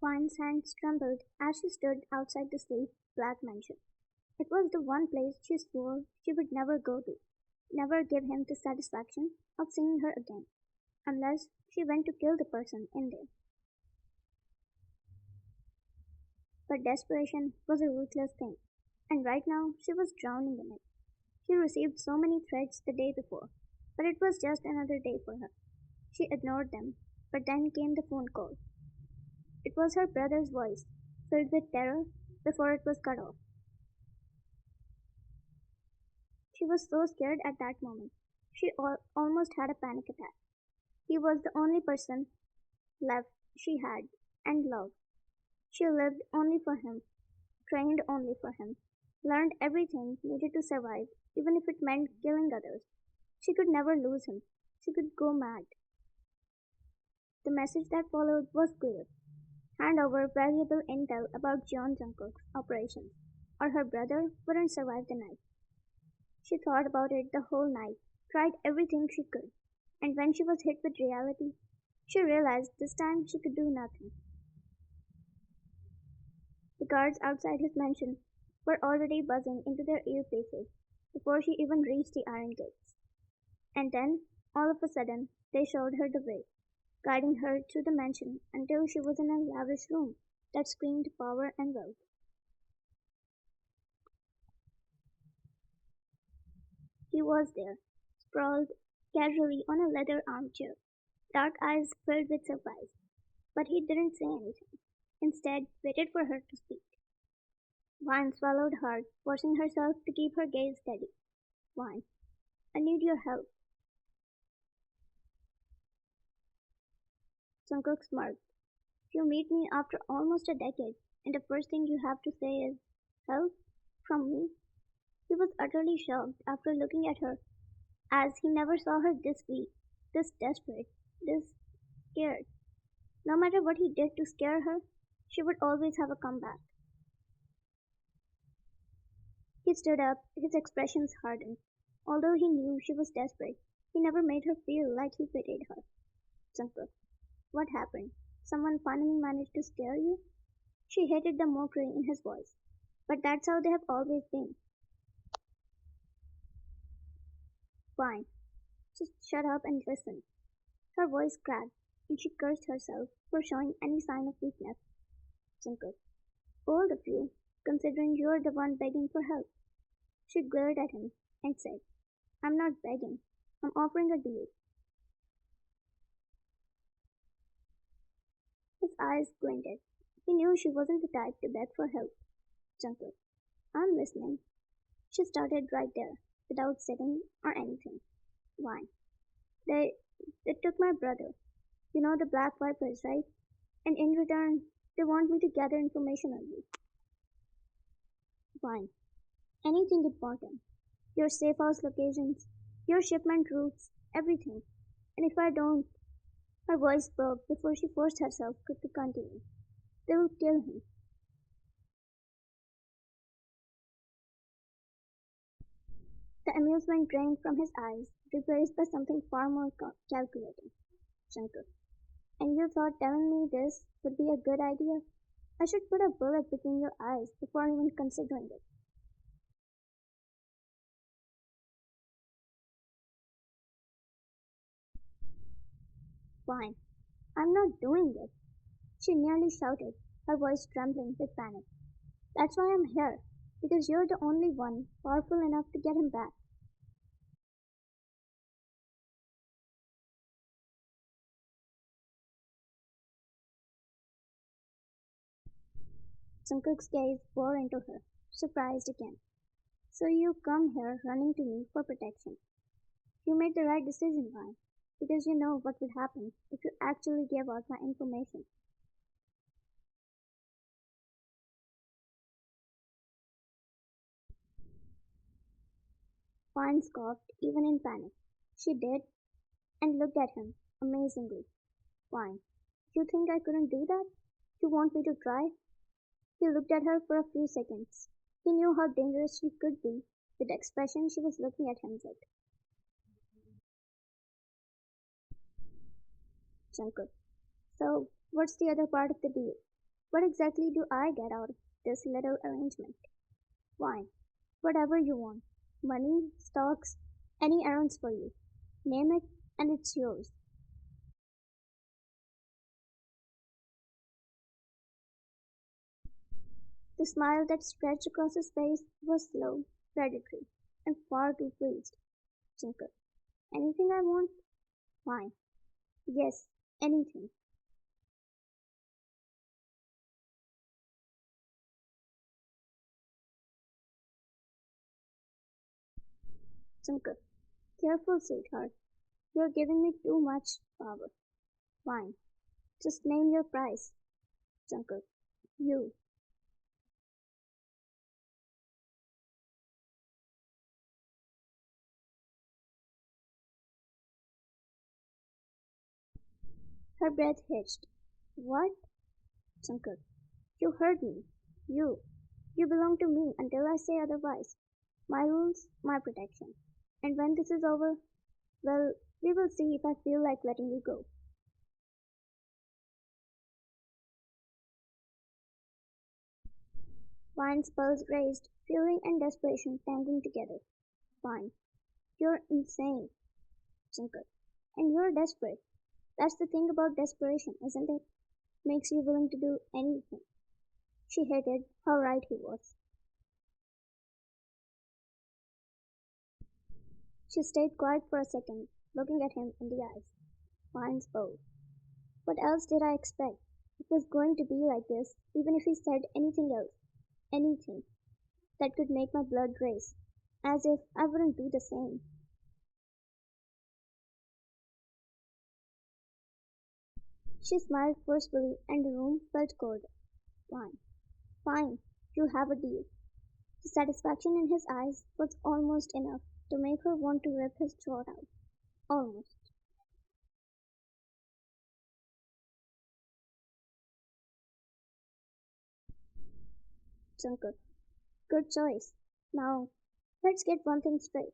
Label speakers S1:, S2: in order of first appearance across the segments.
S1: Wine's hands trembled as she stood outside the sleek black mansion. It was the one place she swore she would never go to, never give him the satisfaction of seeing her again, unless she went to kill the person in there. But desperation was a ruthless thing, and right now she was drowning in it. She received so many threats the day before, but it was just another day for her. She ignored them, but then came the phone call. It was her brother's voice, filled with terror before it was cut off. She was so scared at that moment. She almost had a panic attack. He was the only person left she had and loved. She lived only for him, trained only for him, learned everything needed to survive, even if it meant killing others. She could never lose him. She could go mad. The message that followed was clear. Hand over valuable intel about Jungkook's operations, or her brother wouldn't survive the night. She thought about it the whole night, tried everything she could, and when she was hit with reality, she realized this time she could do nothing. The guards outside his mansion were already buzzing into their earpieces before she even reached the iron gates. And then, all of a sudden, they showed her the way, guiding her through the mansion until she was in a lavish room that screamed power and wealth. He was there, sprawled casually on a leather armchair, dark eyes filled with surprise. But he didn't say anything. Instead, waited for her to speak. Vine swallowed hard, forcing herself to keep her gaze steady. Vine, I need your help. Jungkook smirked. You meet me after almost a decade, and the first thing you have to say is, help? From me? He was utterly shocked after looking at her, as he never saw her this weak, this desperate, this scared. No matter what he did to scare her, she would always have a comeback. He stood up, his expressions hardened. Although he knew she was desperate, he never made her feel like he pitied her. Jungkook, what happened? Someone finally managed to scare you? She hated the mockery in his voice. But that's how they have always been. Fine. Just shut up and listen. Her voice cracked, and she cursed herself for showing any sign of weakness. Jungkook, bold of you, considering you're the one begging for help. She glared at him and said, I'm not begging. I'm offering a deal. His eyes glinted. He knew she wasn't the type to beg for help. Jungkook, I'm listening. She started right there, without sitting or anything. Why? They they took my brother. You know the Black Vipers, right? And in return, they want me to gather information on you. Fine. Anything important. Your safe house locations, your shipment routes, everything. And if I don't, her voice broke before she forced herself to continue. They will kill him. The amusement drained from his eyes, replaced by something far more calculating. Shankar. And you thought telling me this would be a good idea? I should put a bullet between your eyes before even considering it. Fine. I'm not doing it. She nearly shouted, her voice trembling with panic. That's why I'm here, because you're the only one powerful enough to get him back. Jungkook's gaze bore into her, surprised again. So you come here running to me for protection. You made the right decision, Ryan, because you know what would happen if you actually gave out my information. Ryan scoffed, even in panic. She did, and looked at him, amazingly. Fine. You think I couldn't do that? You want me to try? He looked at her for a few seconds. He knew how dangerous she could be with the expression she was looking at him with. Jungkook. So, what's the other part of the deal? What exactly do I get out of this little arrangement? Fine, whatever you want. Money, stocks, any errands for you. Name it, and it's yours. The smile that stretched across his face was slow, predatory, and far too pleased. Junker, anything I want? Fine. Yes, anything. Junker, careful, sweetheart. You're giving me too much power. Fine. Just name your price. Junker, you. Her breath hitched. What? Junker, you heard me. You. You belong to me until I say otherwise. My rules, my protection. And when this is over, well, we will see if I feel like letting you go. Vine's pulse raised, fury and desperation tangling together. Vine, you're insane, Junker. And you're desperate. That's the thing about desperation, isn't it? Makes you willing to do anything. She hated how right he was. She stayed quiet for a second, looking at him in the eyes. Vine spoke. What else did I expect? It was going to be like this, even if he said anything else. Anything that could make my blood race. As if I wouldn't do the same. She smiled forcefully, and the room felt cold. Fine, fine, you have a deal. The satisfaction in his eyes was almost enough to make her want to rip his throat out. Almost. Jungkook. Good choice. Now, let's get one thing straight.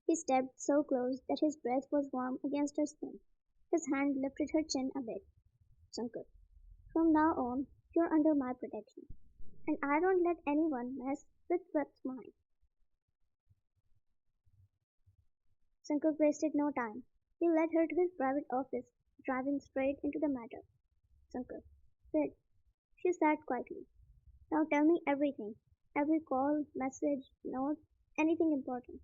S1: He stepped so close that his breath was warm against her skin. His hand lifted her chin a bit. Jungkook. From now on, you're under my protection. And I don't let anyone mess with what's mine. Jungkook wasted no time. He led her to his private office, driving straight into the matter. Jungkook. Sit. She sat quietly. Now tell me everything. Every call, message, note, anything important.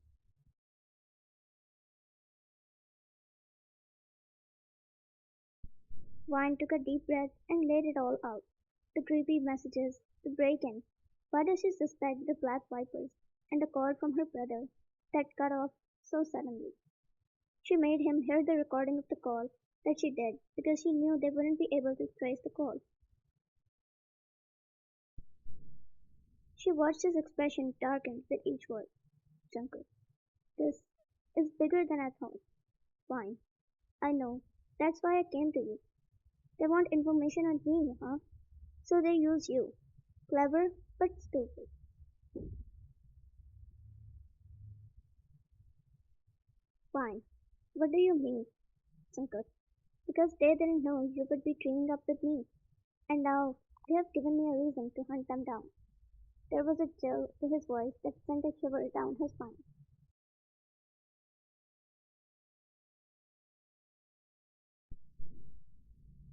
S1: Vine took a deep breath and laid it all out. The creepy messages, the break-in. Why does she suspect the black vipers? And the call from her brother that cut off so suddenly. She made him hear the recording of the call that she did because she knew they wouldn't be able to trace the call. She watched his expression darken with each word. Junker, this is bigger than I thought. Fine, I know. That's why I came to you. They want information on me, huh? So they use you. Clever, but stupid. Fine. What do you mean, Shankar? Because they didn't know you would be teaming up with me. And now they have given me a reason to hunt them down. There was a chill to his voice that sent a shiver down her spine.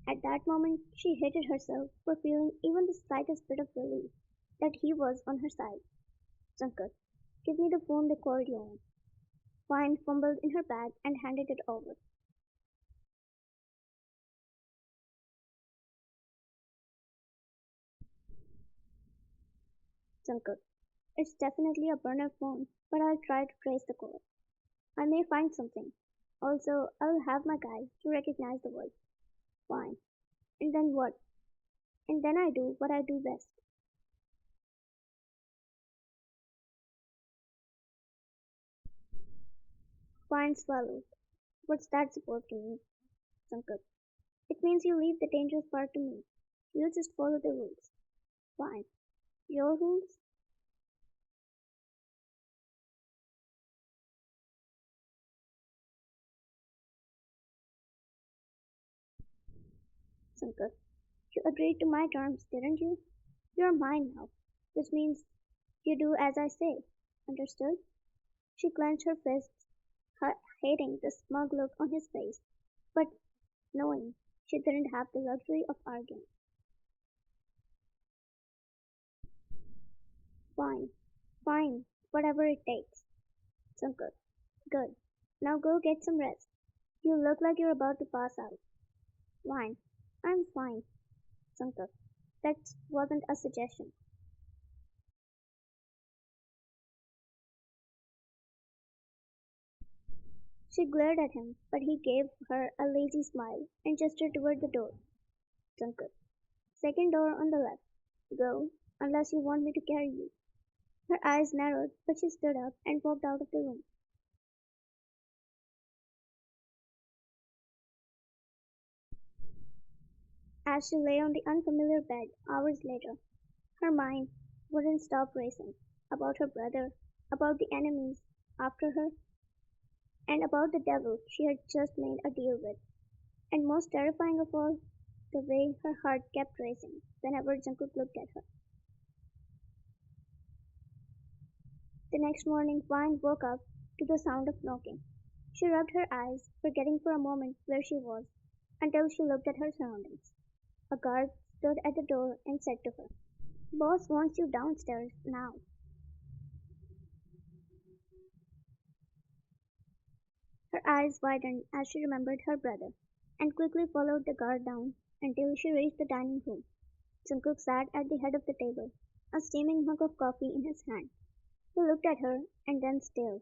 S1: At that moment, she hated herself for feeling even the slightest bit of relief that he was on her side. Shankar, give me the phone they called you on. Fine fumbled in her bag and handed it over. Shankar, it's definitely a burner phone, but I'll try to trace the call. I may find something. Also, I'll have my guy to recognize the voice. Fine. And then what? And then I do what I do best. Fine swallowed. What's that supposed to mean, Shankar? It means you leave the dangerous part to me. You just follow the rules. Fine. Your rules? Shankar. You agreed to my terms, didn't you? You're mine now, which means you do as I say. Understood? She clenched her fists, hating the smug look on his face, but knowing she didn't have the luxury of arguing. Fine, fine, whatever it takes. Jungkook, good. Now go get some rest. You look like you're about to pass out. Fine, I'm fine, Jungkook. That wasn't a suggestion. She glared at him, but he gave her a lazy smile and gestured toward the door. Jungkook, second door on the left. Go, unless you want me to carry you. Her eyes narrowed, but she stood up and walked out of the room. As she lay on the unfamiliar bed hours later, her mind wouldn't stop racing about her brother, about the enemies after her, and about the devil she had just made a deal with. And most terrifying of all, the way her heart kept racing whenever Jungkook looked at her. The next morning, Vine woke up to the sound of knocking. She rubbed her eyes, forgetting for a moment where she was, until she looked at her surroundings. A guard stood at the door and said to her, Boss wants you downstairs now. Her eyes widened as she remembered her brother, and quickly followed the guard down until she reached the dining room. Jungkook sat at the head of the table, a steaming mug of coffee in his hand. He looked at her and then stared.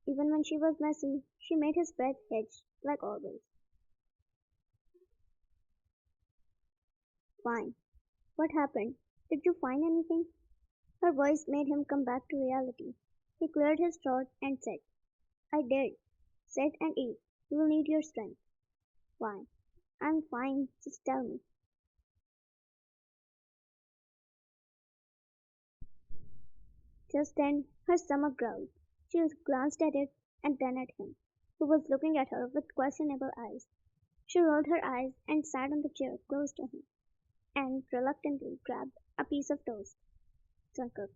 S1: Even when she was messy, she made his breath hitch, like always. Fine. What happened? Did you find anything? Her voice made him come back to reality. He cleared his throat and said, I did. Sit and eat. You will need your strength. Fine. I'm fine. Just tell me. Just then, her stomach growled. She glanced at it and then at him, who was looking at her with questionable eyes. She rolled her eyes and sat on the chair close to him, and reluctantly grabbed a piece of toast. Jungkook.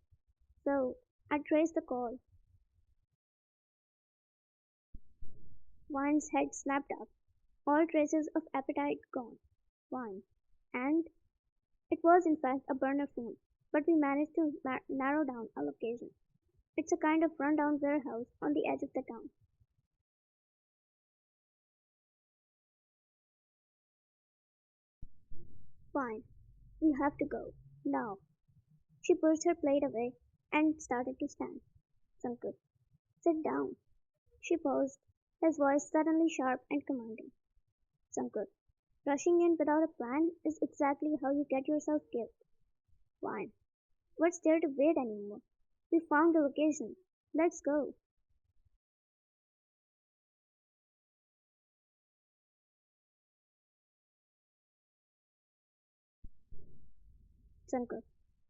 S1: So, I traced the call. Vine's head snapped up, all traces of appetite gone. Vine. And it was in fact a burner phone, but we managed to narrow down a location. It's a kind of rundown warehouse on the edge of the town. Fine, we have to go. Now. She pushed her plate away and started to stand. Jungkook, sit down. She paused, his voice suddenly sharp and commanding. Jungkook, rushing in without a plan is exactly how you get yourself killed. Fine. What's there to wait anymore? We found the location. Let's go. Jungkook,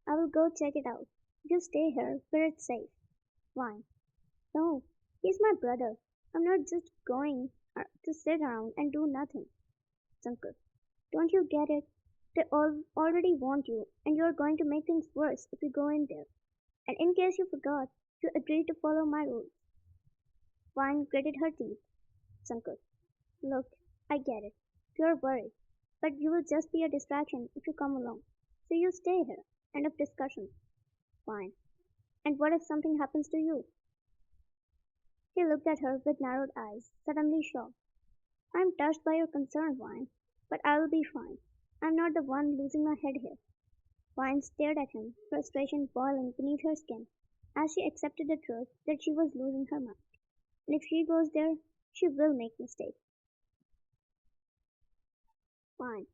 S1: I will go check it out. You stay here where it's safe. Fine. No, he's my brother. I'm not just going to sit around and do nothing. Jungkook, don't you get it? They all already want you, and you're going to make things worse if you go in there. And in case you forgot, you agreed to follow my rules. Vine gritted her teeth. Jungkook, look, I get it. You're worried, but you will just be a distraction if you come along. So you stay here. End of discussion. Fine. And what if something happens to you? He looked at her with narrowed eyes, suddenly shocked. I'm touched by your concern, Vine, but I'll be fine. I'm not the one losing my head here. Vine stared at him, frustration boiling beneath her skin, as she accepted the truth that she was losing her mind. And if she goes there, she will make mistakes. Fine,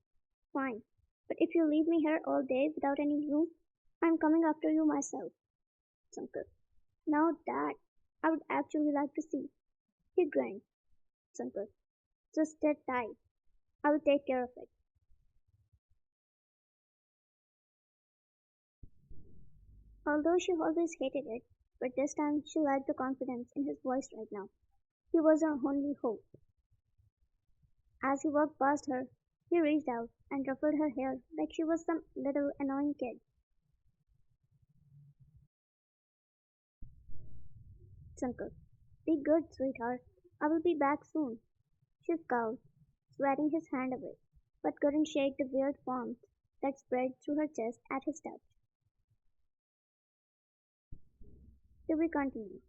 S1: fine. But if you leave me here all day without any roof, I'm coming after you myself. Jungkook. Now that I would actually like to see. He grinned. Jungkook. Just sit tight. I will take care of it. Although she always hated it, but this time she liked the confidence in his voice right now. He was her only hope. As he walked past her, He reached out and ruffled her hair like she was some little annoying kid. Jungkook, be good, sweetheart. I will be back soon. She scowled, swatting his hand away, but couldn't shake the weird warmth that spread through her chest at his touch. To be continued.